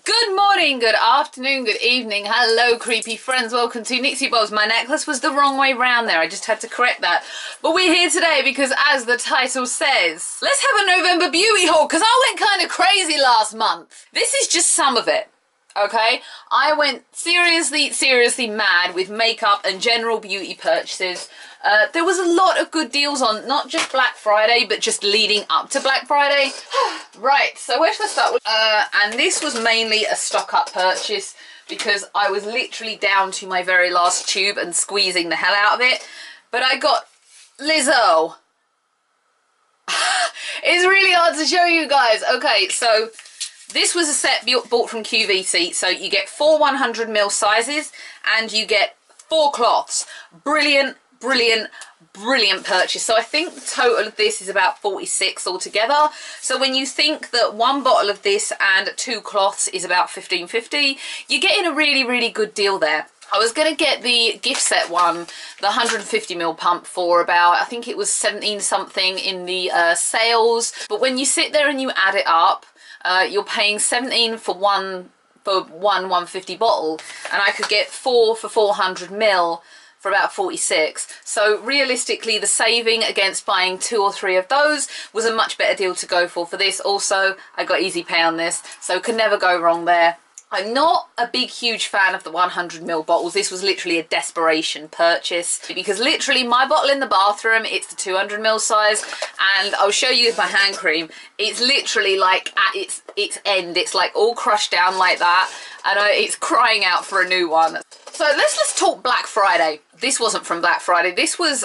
Good morning, good afternoon, good evening. Hello, creepy friends. Welcome to Nixie Bobs. My necklace was the wrong way round there. I just had to correct that. But we're here today because, as the title says, let's have a November beauty haul because I went kind of crazy last month. This is just some of it. Okay, I went seriously mad with makeup and general beauty purchases. There was a lot of good deals on not just Black Friday, but just leading up to Black Friday. Right, so where should I start with? And this was mainly a stock up purchase because I was literally down to my very last tube and squeezing the hell out of it. But I got Lizzo. It's really hard to show you guys. Okay, so this was a set bought from QVC, so you get 4 100ml sizes and you get 4 cloths. Brilliant purchase. So I think the total of this is about 46 altogether. So when you think that one bottle of this and 2 cloths is about $15.50, you're getting a really good deal there. I was going to get the gift set one, the 150ml pump, for about, I think it was 17 something in the sales. But when you sit there and you add it up, you're paying 17 for one 150 bottle, and I could get 4 for 400ml for about 46. So realistically, the saving against buying 2 or 3 of those was a much better deal to go for this. Also, I got easy pay on this, so could never go wrong there. I'm not a huge fan of the 100ml bottles. This was literally a desperation purchase because literally my bottle in the bathroom, it's the 200ml size, and I'll show you my hand cream. It's literally like at its end. It's like all crushed down like that, and it's crying out for a new one. So let's talk Black Friday. This wasn't from Black Friday. This was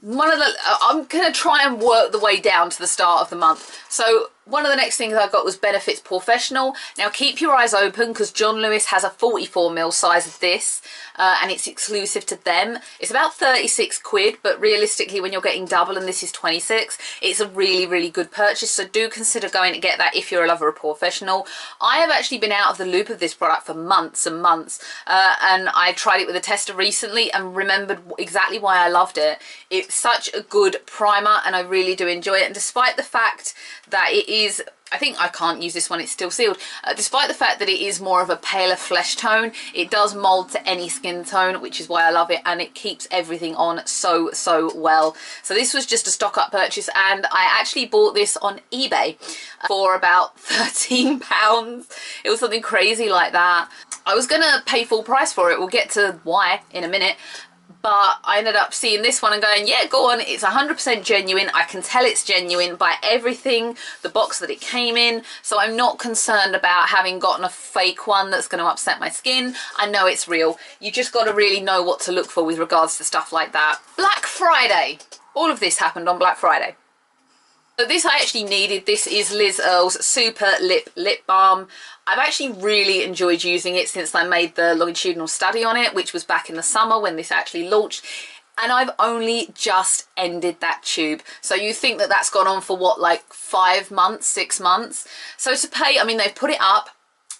one of the... I'm going to try and work the way down to the start of the month. So one of the next things I got was Benefits Professional. Now keep your eyes open because John Lewis has a 44ml size of this, and it's exclusive to them. It's about 36 quid, but realistically when you're getting double and this is 26, it's a really good purchase. So do consider going to get that if you're a lover of Professional. I have actually been out of the loop of this product for months and months, and I tried it with a tester recently and remembered exactly why I loved it. It's such a good primer and I really do enjoy it, and despite the fact that it is, I think I can't use this one, it's still sealed, despite the fact that it is more of a paler flesh tone, it does mold to any skin tone, which is why I love it, and it keeps everything on so well. So this was just a stock up purchase, and I actually bought this on eBay for about £13. It was something crazy like that. I was gonna pay full price for it, we'll get to why in a minute, but I ended up seeing this one and going, yeah, go on, it's 100% genuine. I can tell it's genuine by everything, the box that it came in, so I'm not concerned about having gotten a fake one that's going to upset my skin. I know it's real. You just got to really know what to look for with regards to stuff like that. Black Friday. All of this happened on Black Friday. So this I actually needed. This is Liz Earle's Super Lip Balm. I've actually really enjoyed using it since I made the longitudinal study on it, which was back in the summer when this actually launched. And I've only just ended that tube. So you think that that's gone on for what, like 5 months, 6 months? So to pay, I mean, they've put it up.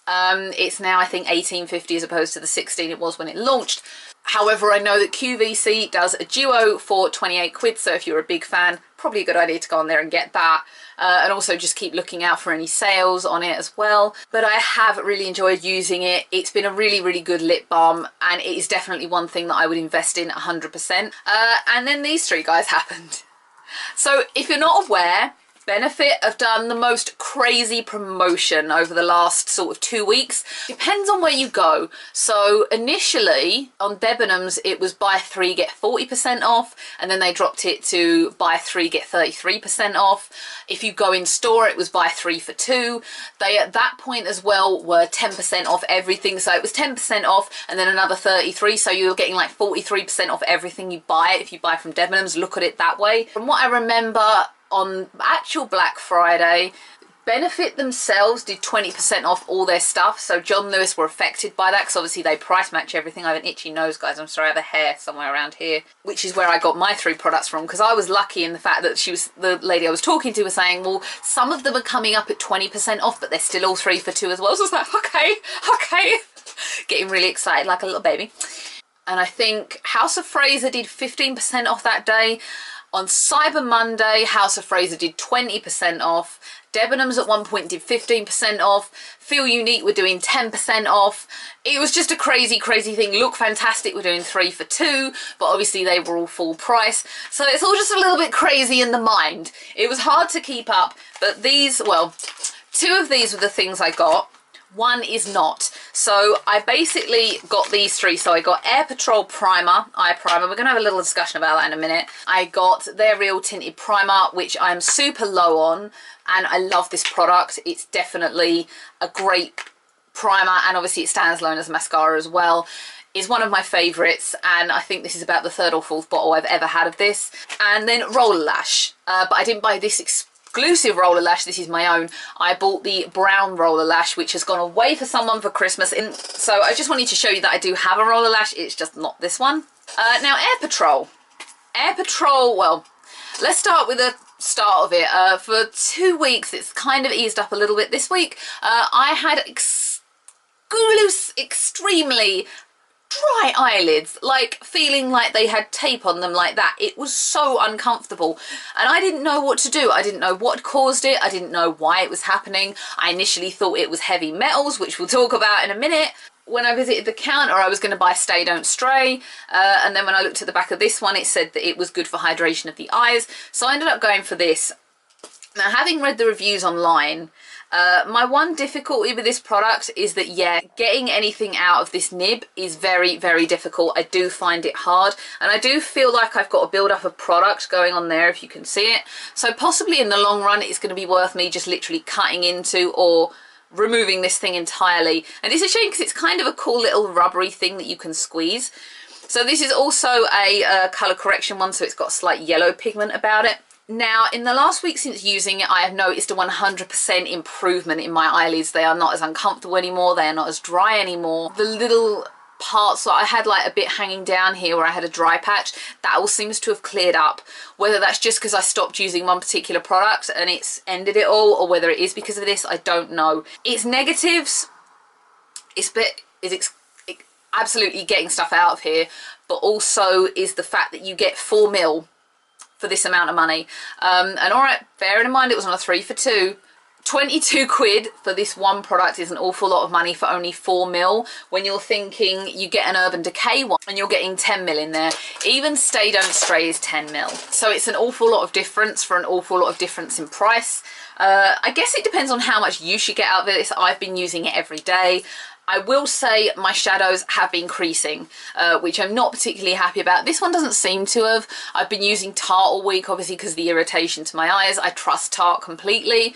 It's now, I think, $18.50 as opposed to the $16 it was when it launched. However, I know that QVC does a duo for 28 quid, so if you're a big fan, probably a good idea to go on there and get that. And also just keep looking out for any sales on it as well. But I have really enjoyed using it. It's been a really good lip balm, and it is definitely one thing that I would invest in 100%. And then these 3 guys happened. So if you're not aware, Benefit have done the most crazy promotion over the last sort of 2 weeks. Depends on where you go. So initially on Debenhams it was buy 3 get 40% off, and then they dropped it to buy 3 get 33% off. If you go in store it was buy 3 for 2. They at that point as well were 10% off everything, so it was 10% off and then another 33, so you're getting like 43% off everything you buy if you buy from Debenhams. Look at it that way. From what I remember, on actual Black Friday, Benefit themselves did 20% off all their stuff, so John Lewis were affected by that because obviously they price match everything. I have an itchy nose, guys, I'm sorry, I have a hair somewhere around here, which is where I got my 3 products from, because I was lucky in the fact that the lady I was talking to was saying, well, some of them are coming up at 20% off, but they're still all 3 for 2 as well. So I was like, okay, getting really excited like a little baby. And I think House of Fraser did 15% off that day. On Cyber Monday, House of Fraser did 20% off. Debenhams at one point did 15% off. Feel Unique were doing 10% off. It was just a crazy, crazy thing. Look Fantastic were doing 3 for 2, but obviously they were all full price. So it's all just a little bit crazy in the mind. It was hard to keep up, but these, well, 2 of these were the things I got. 1 is not. So I basically got these 3. So I got Air Patrol Primer, Eye Primer. We're going to have a little discussion about that in a minute. I got their Real Tinted Primer, which I'm super low on, and I love this product. It's definitely a great primer, and obviously it stands alone as mascara as well. It's one of my favourites, and I think this is about the 3rd or 4th bottle I've ever had of this. And then Roller Lash, but I didn't buy this exclusive roller lash. This is my own. I bought the brown roller lash, which has gone away for someone for Christmas, and so I just wanted to show you that I do have a roller lash. It's just not this one. Now Air Patrol, well, let's start with the start of it. For 2 weeks it's kind of eased up a little bit. This week I had extremely dry eyelids, like feeling like they had tape on them like that. It was so uncomfortable, and I didn't know what to do. I didn't know what caused it. I didn't know why it was happening. I initially thought it was heavy metals, which we'll talk about in a minute. When I visited the counter, I was going to buy Stay Don't Stray, and then when I looked at the back of this one, it said that it was good for hydration of the eyes, so I ended up going for this. Now, having read the reviews online, my one difficulty with this product is that, yeah, getting anything out of this nib is very, very difficult. I do find it hard, and I do feel like I've got a build up of product going on there, if you can see it. So possibly in the long run, it's going to be worth me just literally cutting into or removing this thing entirely. And it's a shame because it's kind of a cool little rubbery thing that you can squeeze. So this is also a colour correction one, so it's got slight yellow pigment about it. Now, in the last week since using it, I have noticed a 100% improvement in my eyelids. They are not as uncomfortable anymore. They are not as dry anymore. The little parts that I had like a bit hanging down here where I had a dry patch, that all seems to have cleared up. Whether that's just because I stopped using one particular product and it's ended it all, or whether it is because of this, I don't know. Its negatives, it's absolutely getting stuff out of here, but also is the fact that you get 4 mil for this amount of money. And alright, bearing in mind it was on a 3 for 2, 22 quid for this one product is an awful lot of money for only 4 mil, when you're thinking you get an Urban Decay one and you're getting 10 mil in there. Even Stay Don't Stray is 10 mil. So it's an awful lot of difference for an awful lot of difference in price. I guess it depends on how much you should get out of this. I've been using it every day. I will say my shadows have been creasing, which I'm not particularly happy about. This one doesn't seem to have. I've been using Tarte all week, obviously because of the irritation to my eyes. I trust Tarte completely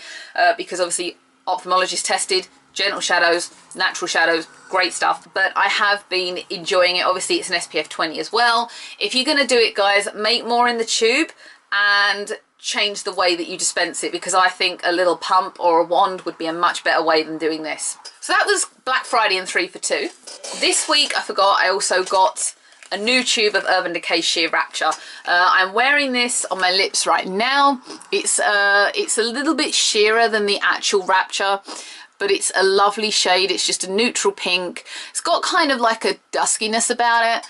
because obviously ophthalmologist tested, gentle shadows, natural shadows, great stuff. But I have been enjoying it. Obviously it's an SPF 20 as well. If you're going to do it, guys, make more in the tube and change the way that you dispense it, because I think a little pump or a wand would be a much better way than doing this. So that was Black Friday and 3 for 2. This week, I forgot, I also got a new tube of Urban Decay Sheer Rapture. I'm wearing this on my lips right now. It's a little bit sheerer than the actual Rapture, but it's a lovely shade. It's just a neutral pink. It's got kind of like a duskiness about it,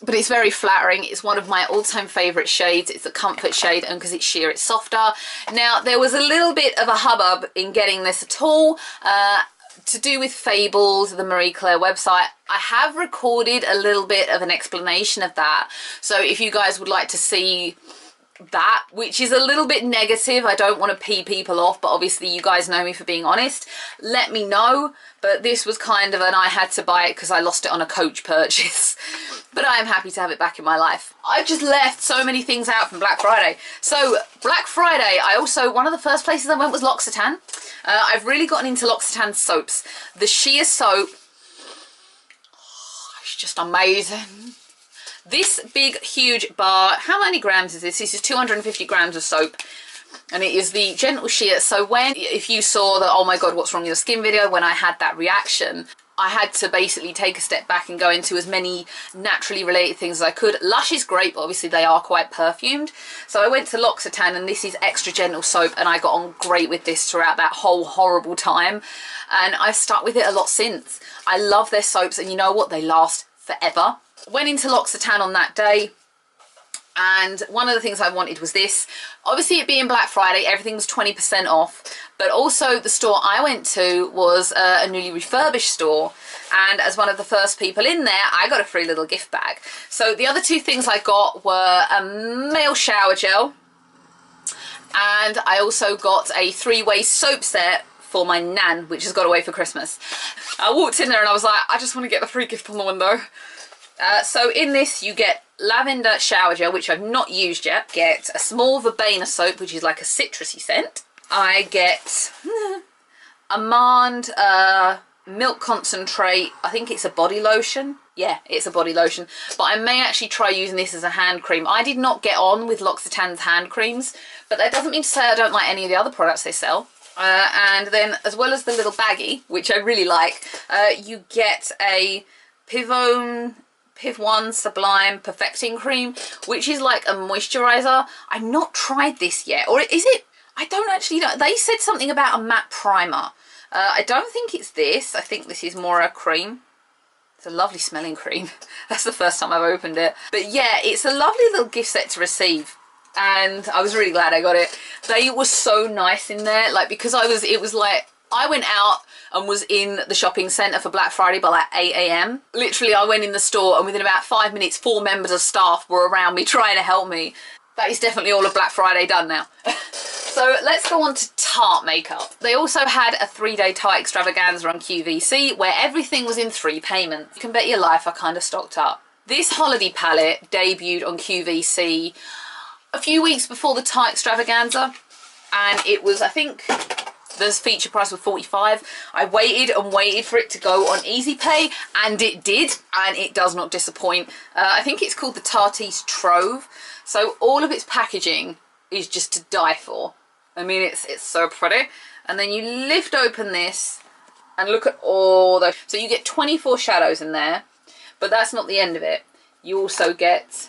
but it's very flattering. It's one of my all-time favourite shades. It's a comfort shade, and because it's sheer, it's softer. Now, there was a little bit of a hubbub in getting this at all, to do with Fables, the Marie Claire website. I have recorded a little bit of an explanation of that. So if you guys would like to see that, which is a little bit negative, I don't want to pee people off, but obviously you guys know me for being honest, let me know. But this was kind of an I had to buy it because I lost it on a Coach purchase. But I am happy to have it back in my life. I've just left so many things out from Black Friday. So Black Friday, one of the first places I went was L'Occitane. I've really gotten into L'Occitane soaps. The sheer soap, it's just amazing. This big, huge bar, how many grams is this? This is 250 grams of soap. And it is the gentle sheer. So if you saw the oh my god what's wrong with your skin video, when I had that reaction, I had to basically take a step back and go into as many naturally related things as I could. Lush is great, but obviously they are quite perfumed. So I went to L'Occitane, and this is extra gentle soap, and I got on great with this throughout that whole horrible time. And I've stuck with it a lot since. I love their soaps, and you know what? They last forever. Went into L'Occitane on that day. And one of the things I wanted was this. Obviously, it being Black Friday, everything was 20% off. But also the store I went to was a newly refurbished store. And as one of the first people in there, I got a free little gift bag. So the other two things I got were a male shower gel. And I also got a 3-way soap set for my nan, which has got away for Christmas. I walked in there and I was like, I just want to get the free gift on the window. So in this you get lavender shower gel, which I've not used yet. Get a small verbena soap, which is like a citrusy scent. I get Amand milk concentrate. I think it's a body lotion. Yeah, it's a body lotion. But I may actually try using this as a hand cream. I did not get on with L'Occitane's hand creams, but that doesn't mean to say I don't like any of the other products they sell. And then, as well as the little baggie, which I really like, you get a Piv 1 Sublime Perfecting Cream, which is like a moisturiser. I've not tried this yet. Or is it? I don't actually know. They said something about a matte primer. I don't think it's this. I think this is more a cream. It's a lovely smelling cream. That's the first time I've opened it. But yeah, it's a lovely little gift set to receive. And I was really glad I got it. They were so nice in there. Like, because it was like, I went out and was in the shopping centre for Black Friday by like 8 AM. Literally, I went in the store and within about 5 minutes, 4 members of staff were around me trying to help me. That is definitely all of Black Friday done now. So let's go on to Tarte makeup. They also had a 3-day Tarte extravaganza on QVC where everything was in 3 payments. You can bet your life I kind of stocked up. This holiday palette debuted on QVC a few weeks before the Tarte extravaganza, and it was, I think, the feature price was $45. I waited and waited for it to go on Easy Pay, and it did, and it does not disappoint. I think it's called the Tarte's Trove. So all of its packaging is just to die for. I mean, it's so pretty. And then you lift open this and look at all those. So you get 24 shadows in there, but that's not the end of it. You also get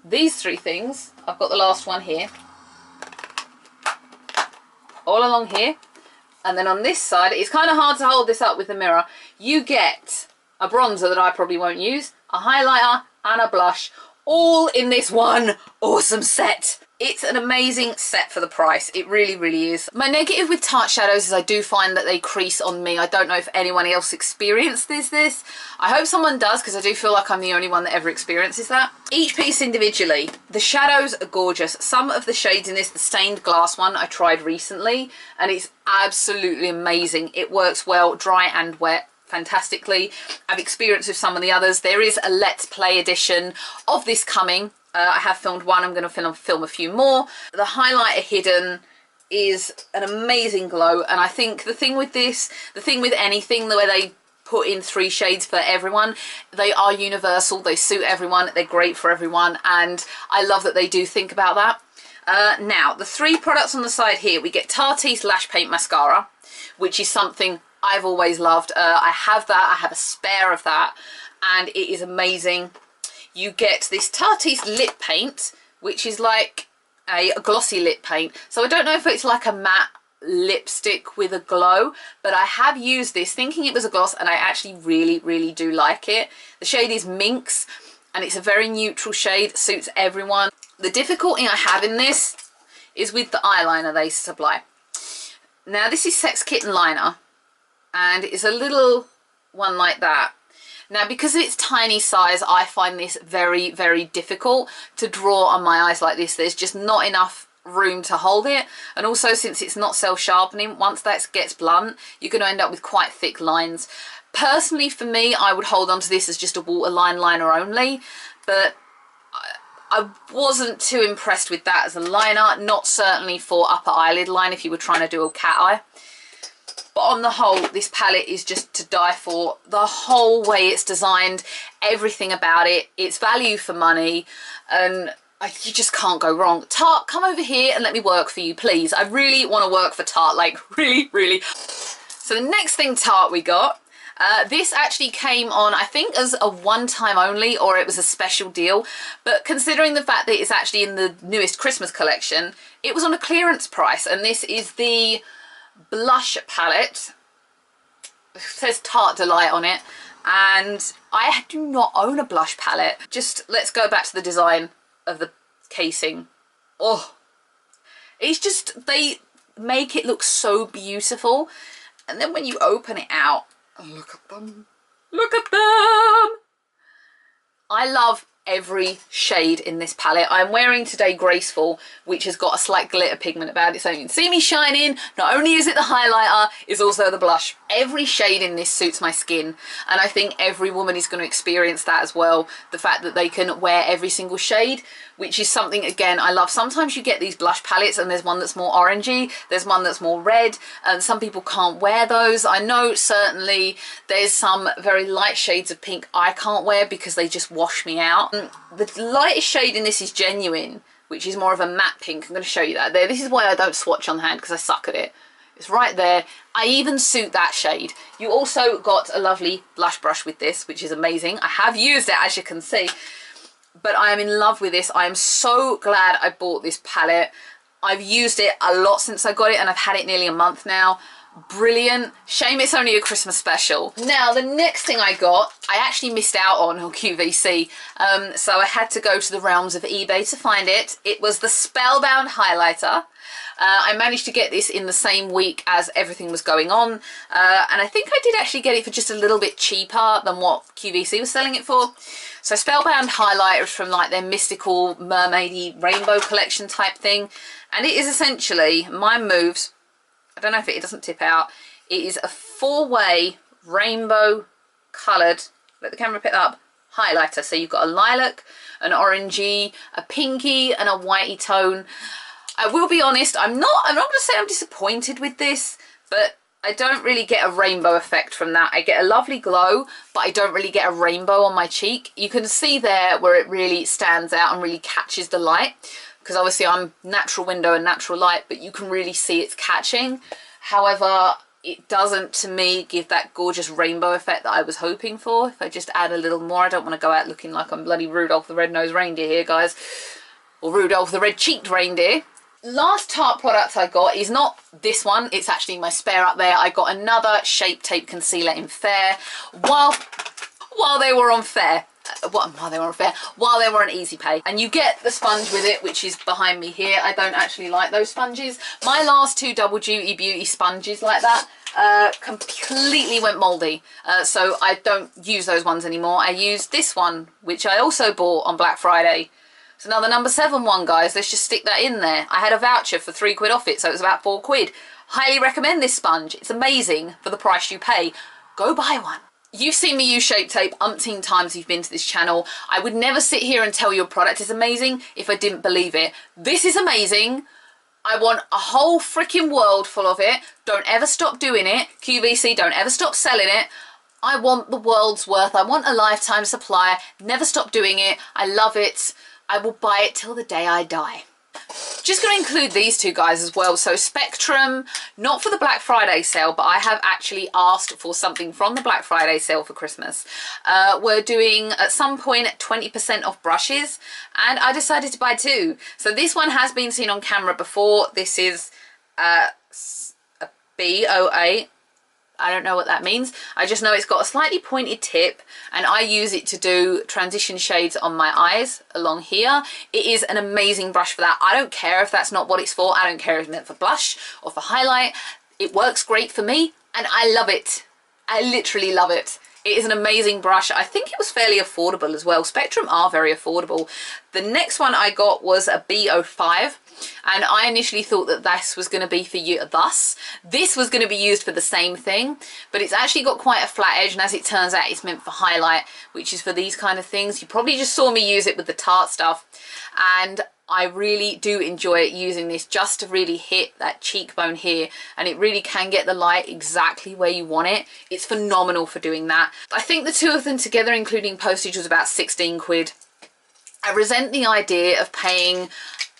these 3 things. I've got the last one here. All along here. And then on this side, it's kind of hard to hold this up with the mirror. You get a bronzer that I probably won't use, a highlighter and a blush, all in this one awesome set. It's an amazing set for the price. It really, really is. My negative with Tarte shadows is I do find that they crease on me. I don't know if anyone else experiences this. I hope someone does, because I do feel like I'm the only one that ever experiences that. Each piece individually, the shadows are gorgeous. Some of the shades in this, the stained glass one, I tried recently, and it's absolutely amazing. It works well, dry and wet, fantastically. I've experienced with some of the others. There is a Let's Play edition of this coming. I have filmed one. I'm going to film a few more. The highlighter hidden is an amazing glow, and I think the thing with this, the thing with anything where they put in 3 shades for everyone, they are universal. They suit everyone. They're great for everyone, and I love that they do think about that. Now, the 3 products on the side here, we get Tarte's Lash Paint Mascara, which is something I've always loved. I have that. I have a spare of that, and it is amazing. You get this Tarte's lip paint, which is like a glossy lip paint. So I don't know if it's like a matte lipstick with a glow, but I have used this thinking it was a gloss, and I actually really, really do like it. The shade is Minx, and it's a very neutral shade, suits everyone. The difficulty I have in this is with the eyeliner they supply. Now, this is Sex Kitten Liner, and it's a little one like that. Now, because of its tiny size, I find this very, very difficult to draw on my eyes like this. There's just not enough room to hold it. And also, since it's not self-sharpening, once that gets blunt, you're going to end up with quite thick lines. Personally, for me, I would hold on to this as just a waterline liner only. But I wasn't too impressed with that as a liner. Not certainly for upper eyelid line if you were trying to do a cat eye. But on the whole, this palette is just to die for. The whole way it's designed, everything about it, it's value for money, and you just can't go wrong. Tarte, come over here and let me work for you, please. I really want to work for Tarte, like really, really. So the next thing Tarte we got, this actually came on, I think, as a one-time only, or it was a special deal. But considering the fact that it's actually in the newest Christmas collection, it was on a clearance price, and this is the blush palette. It says Tarte Delight on it, and I do not own a blush palette. Just let's go back to the design. of the casing. Oh, it's just, they make it look so beautiful. And then when you open it out, oh, look at them. Look at them. I love every shade in this palette. I'm wearing today Graceful, which has got a slight glitter pigment about it, so you can see me shining. Not only is it the highlighter, it's also the blush. Every shade in this suits my skin, and I think every woman is going to experience that as well. The fact that they can wear every single shade, which is something, again, I love. Sometimes you get these blush palettes and there's one that's more orangey, there's one that's more red, and some people can't wear those. I know certainly there's some very light shades of pink I can't wear because they just wash me out. The lightest shade in this is Genuine, which is more of a matte pink. I'm going to show you that there. This is why I don't swatch on hand, because I suck at it. It's right there. I even suit that shade. You also got a lovely blush brush with this, which is amazing. I have used it, as you can see, but I am in love with this. I am so glad I bought this palette. I've used it a lot since I got it, and I've had it nearly a month now. Brilliant. Shame it's only a Christmas special. Now, the next thing I got, I actually missed out on QVC, so I had to go to the realms of eBay to find it. It was the Spellbound highlighter. I managed to get this in the same week as everything was going on, and I think I did actually get it for just a little bit cheaper than what QVC was selling it for. So Spellbound highlighter is from like their mystical mermaidy rainbow collection type thing, and it is essentially Mine Moves. I don't know if it doesn't tip out. It is a 4-way rainbow coloured, let the camera pick that up, highlighter. So you've got a lilac, an orangey, a pinky, and a whitey tone. I will be honest, I'm not going to say I'm disappointed with this, but I don't really get a rainbow effect from that. I get a lovely glow, but I don't really get a rainbow on my cheek. You can see there where it really stands out and really catches the light, because obviously I'm natural window and natural light, but you can really see it's catching. However, it doesn't, to me, give that gorgeous rainbow effect that I was hoping for. If I just add a little more, I don't want to go out looking like I'm bloody Rudolph the Red-Nosed Reindeer here, guys. Or Rudolph the Red-Cheeked Reindeer. Last Tarte product I got is not this one, it's actually my spare up there. I got another Shape Tape concealer in Fair while they were on Fair. While they were on Easy Pay, and you get the sponge with it, which is behind me here. I don't actually like those sponges. My last 2 Double Duty Beauty sponges like that completely went mouldy, so I don't use those ones anymore. I use this one, which I also bought on Black Friday. It's another number 7 one, guys. Let's just stick that in there. I had a voucher for £3 off it, so it was about £4. Highly recommend this sponge. It's amazing for the price you pay. Go buy one. You've seen me use Shape Tape umpteen times if you've been to this channel. I would never sit here and tell you a product is amazing if I didn't believe it. This is amazing. I want a whole freaking world full of it. Don't ever stop doing it. QVC, don't ever stop selling it. I want the world's worth. I want a lifetime supply. Never stop doing it. I love it. I will buy it till the day I die. Just going to include these two guys as well. So Spectrum, not for the Black Friday sale, but I have actually asked for something from the Black Friday sale for Christmas. We're doing at some point 20% off brushes, and I decided to buy 2. So this one has been seen on camera before. This is a BOA. I don't know what that means. I just know it's got a slightly pointed tip, and I use it to do transition shades on my eyes along here. It is an amazing brush for that. I don't care if that's not what it's for. I don't care if it's meant for blush or for highlight. It works great for me, and I love it. I literally love it. It is an amazing brush. I think it was fairly affordable as well. Spectrum are very affordable. The next one I got was a B05. And I initially thought that this was going to be for you thus. This was going to be used for the same thing, but it's actually got quite a flat edge, and as it turns out, it's meant for highlight, which is for these kind of things. You probably just saw me use it with the Tarte stuff, and I really do enjoy it using this just to really hit that cheekbone here, and it really can get the light exactly where you want it. It's phenomenal for doing that. I think the 2 of them together, including postage, was about 16 quid. I resent the idea of paying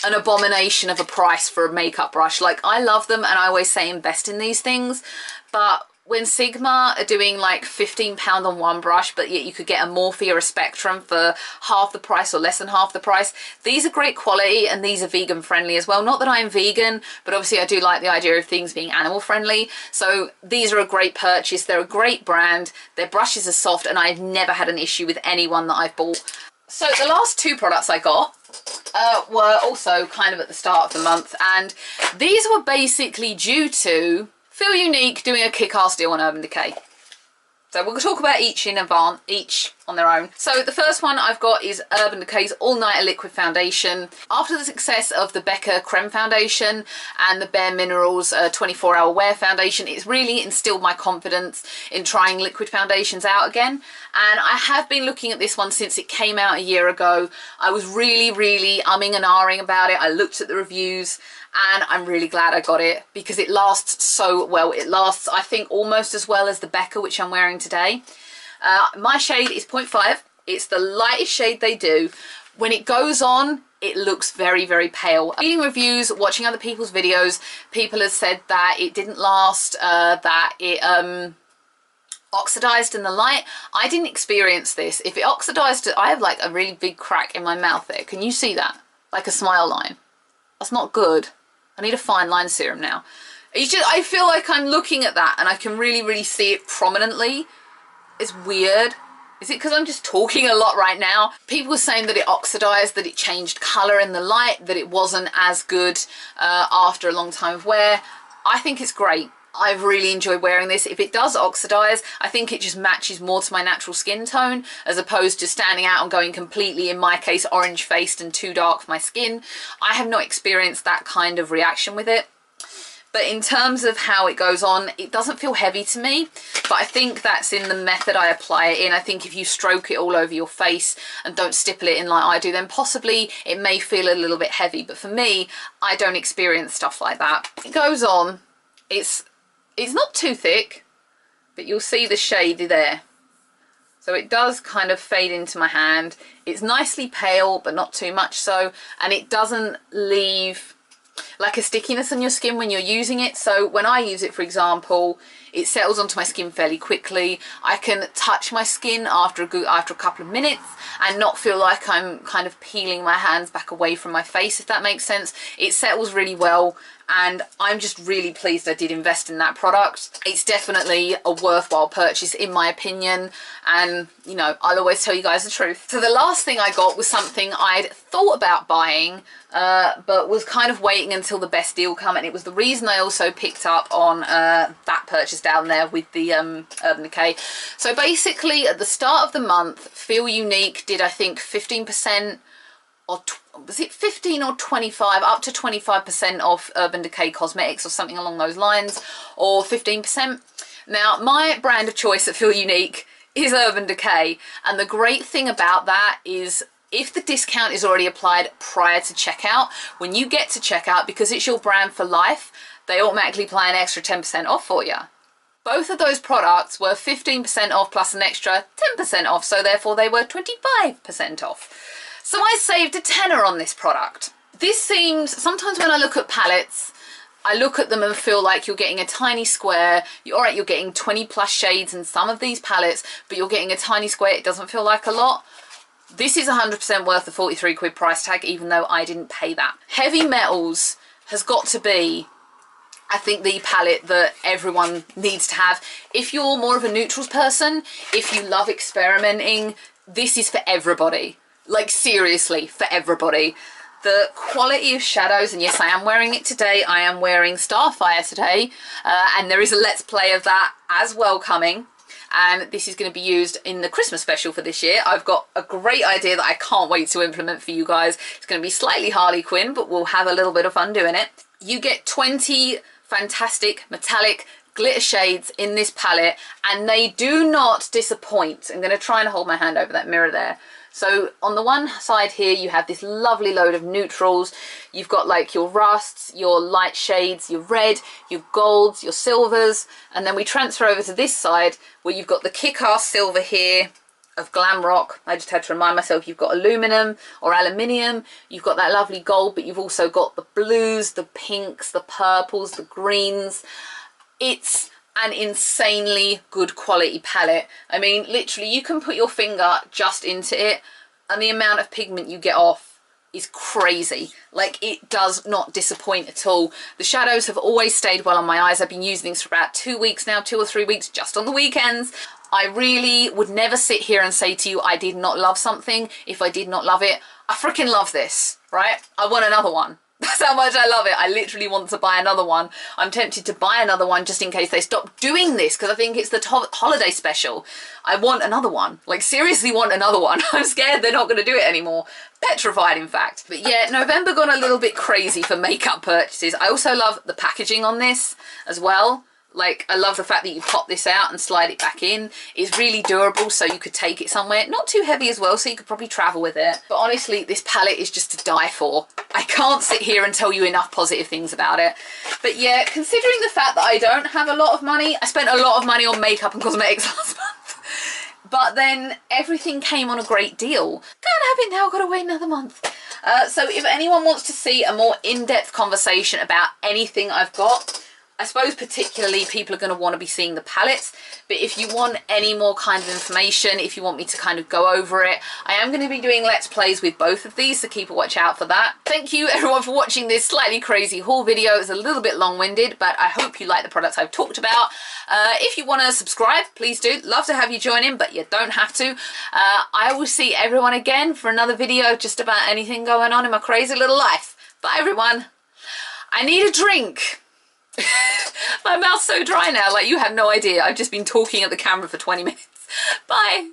an abomination of a price for a makeup brush. Like, I love them, and I always say invest in these things, but when Sigma are doing like £15 on one brush, but yet you could get a Morphe or a Spectrum for half the price or less than half the price, these are great quality, and these are vegan friendly as well. Not that I'm vegan, but obviously I do like the idea of things being animal friendly, so these are a great purchase. They're a great brand. Their brushes are soft, and I've never had an issue with anyone that I've bought. So the last two products I got were also kind of at the start of the month, and these were basically due to Feel Unique doing a kick-ass deal on Urban Decay. So we'll talk about each in advance, each on their own. So the first one I've got is Urban Decay's All Nighter Liquid Foundation. After the success of the Becca Creme Foundation and the Bare Minerals 24-Hour Wear Foundation, it's really instilled my confidence in trying liquid foundations out again. And I have been looking at this one since it came out a year ago. I was really umming and ahhing about it. I looked at the reviews, and I'm really glad I got it because it lasts so well. It lasts, I think, almost as well as the Becca, which I'm wearing today. My shade is 0.5. It's the lightest shade they do. When it goes on, it looks very pale. Reading reviews, watching other people's videos, people have said that it didn't last, that it oxidized in the light. I didn't experience this. If it oxidized, I have like a really big crack in my mouth there. Can you see that? Like a smile line. That's not good. I need a fine line serum now. I feel like I'm looking at that and I can really see it prominently. It's weird. Is it because I'm just talking a lot right now? People were saying that it oxidized, that it changed color in the light, that it wasn't as good after a long time of wear. I think it's great. I've really enjoyed wearing this. If it does oxidize, I think it just matches more to my natural skin tone as opposed to standing out and going completely, in my case, orange faced and too dark for my skin. I have not experienced that kind of reaction with it. But in terms of how it goes on, it doesn't feel heavy to me, but I think that's in the method I apply it in. I think if you stroke it all over your face and don't stipple it in like I do, then possibly it may feel a little bit heavy. But for me, I don't experience stuff like that. It goes on. It's not too thick, but you'll see the shade there. So it does kind of fade into my hand. It's nicely pale, but not too much so. And it doesn't leave like a stickiness on your skin when you're using it. So when I use it, for example, it settles onto my skin fairly quickly. I can touch my skin after a couple of minutes and not feel like I'm kind of peeling my hands back away from my face, if that makes sense. It settles really well, and I'm just really pleased I did invest in that product. It's definitely a worthwhile purchase in my opinion, and you know, I'll always tell you guys the truth. So the last thing I got was something I'd thought about buying, but was kind of waiting until the best deal come, and it was the reason I also picked up on that purchase down there with the Urban Decay. So basically at the start of the month, Feel Unique did, I think, 15% or was it 15 or 25, up to 25% off Urban Decay cosmetics or something along those lines, or 15%. Now my brand of choice at Feel Unique is Urban Decay, and the great thing about that is if the discount is already applied prior to checkout, when you get to checkout, because it's your brand for life, they automatically apply an extra 10% off for you. Both of those products were 15% off plus an extra 10% off, so therefore they were 25% off. So I saved a tenner on this product. This seems, sometimes when I look at palettes, I look at them and feel like you're getting a tiny square. Alright, you're getting 20 plus shades in some of these palettes, but you're getting a tiny square. It doesn't feel like a lot. This is 100% worth the 43 quid price tag, even though I didn't pay that. Heavy Metals has got to be, I think, the palette that everyone needs to have. If you're more of a neutrals person, if you love experimenting, this is for everybody. Like seriously, for everybody. The quality of shadows, and yes, I am wearing it today. I am wearing Starfire today, and there is a Let's Play of that as well coming. And this is going to be used in the Christmas special for this year. I've got a great idea that I can't wait to implement for you guys. It's going to be slightly Harley Quinn, but we'll have a little bit of fun doing it. You get 20 fantastic metallic glitter shades in this palette, and they do not disappoint. I'm going to try and hold my hand over that mirror there. So on the one side here, you have this lovely load of neutrals. You've got like your rusts, your light shades, your red, your golds, your silvers. And then we transfer over to this side where you've got the kick-ass silver here of Glam Rock. I just had to remind myself you've got aluminum or aluminium. You've got that lovely gold, but you've also got the blues, the pinks, the purples, the greens. It's an insanely good quality palette. I mean, literally, you can put your finger just into it and the amount of pigment you get off is crazy. Like, it does not disappoint at all. The shadows have always stayed well on my eyes. I've been using these for about 2 weeks now, 2 or 3 weeks, just on the weekends. I really would never sit here and say to you I did not love something if I did not love it. I freaking love this, right? I want another one. That's how much I love it. I literally want to buy another one. I'm tempted to buy another one just in case they stop doing this, because I think it's the holiday special. I want another one. Like, seriously want another one. I'm scared they're not going to do it anymore. Petrified, in fact. But yeah, November gone a little bit crazy for makeup purchases. I also love the packaging on this as well. Like, I love the fact that you pop this out and slide it back in. It's really durable, so you could take it somewhere. Not too heavy as well, so you could probably travel with it. But honestly, this palette is just to die for. I can't sit here and tell you enough positive things about it. But yeah, considering the fact that I don't have a lot of money, I spent a lot of money on makeup and cosmetics last month. But then everything came on a great deal. Can't have it now, gotta wait another month. So if anyone wants to see a more in-depth conversation about anything I've got, I suppose particularly people are going to want to be seeing the palettes, but if you want any more kind of information, if you want me to kind of go over it, I am going to be doing Let's Plays with both of these, so keep a watch out for that. Thank you everyone for watching this slightly crazy haul video. It was a little bit long-winded, but I hope you like the products I've talked about. If you want to subscribe, please do. Love to have you join in, but you don't have to. I will see everyone again for another video just about anything going on in my crazy little life. Bye everyone. I need a drink. My mouth's so dry now, like you have no idea. I've just been talking at the camera for 20 minutes. Bye.